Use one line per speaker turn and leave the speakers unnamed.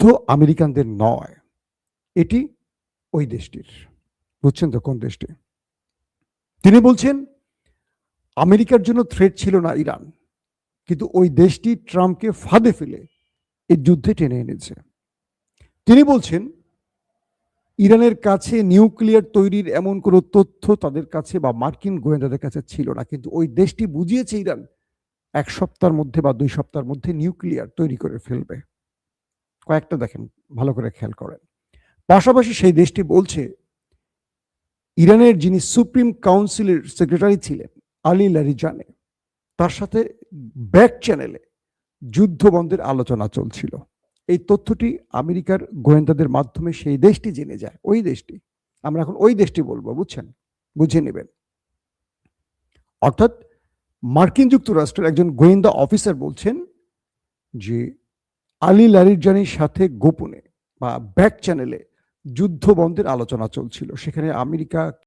যুদ্ধ আমেরিকানদের নয়, এটি ওই দেশটির। বুঝছেন তো কোন দেশটি? তিনি বলছেন আমেরিকার জন্য থ্রেট ছিল না ইরান, কিন্তু ওই দেশটি ট্রাম্পকে ফাঁদে ফেলে এই যুদ্ধে টেনে এনেছে। তিনি বলছেন ইরানের কাছে নিউক্লিয়ার তৈরির এমন কোনো তথ্য তাদের কাছে বা মার্কিন গোয়েন্দাদের কাছে ছিল না, কিন্তু ওই দেশটি বুঝিয়েছে ইরান 1 সপ্তাহের মধ্যে বা 2 সপ্তাহের মধ্যে নিউক্লিয়ার তৈরি করে ফেলবে। কয়েকটা দেখেন, ভালো করে খেয়াল করেন। পাশাপাশি সেই দেশটি বলছে ইরানের যিনি সুপ্রিম কাউন্সিলের সেক্রেটারি ছিলেন আলী লারিজানি, তার সাথে ব্যাক চ্যানেলে যুদ্ধ বন্ধের আলোচনা চলছিল। এই তথ্যটি আমেরিকার গোয়েন্দাদের মাধ্যমে সেই দেশটি জেনে যায়। ওই দেশটি, আমরা এখন ওই দেশটি বলবো, বুঝছেন? বুঝে নেবেন। অর্থাৎ মার্কিন যুক্তরাষ্ট্রের একজন গোয়েন্দা অফিসার বলছেন যে আলী লারিজানির সাথে গোপনে বা ব্যাক চ্যানেলে যুদ্ধ বন্ধের আলোচনা চলছিল। সেখানে আমেরিকা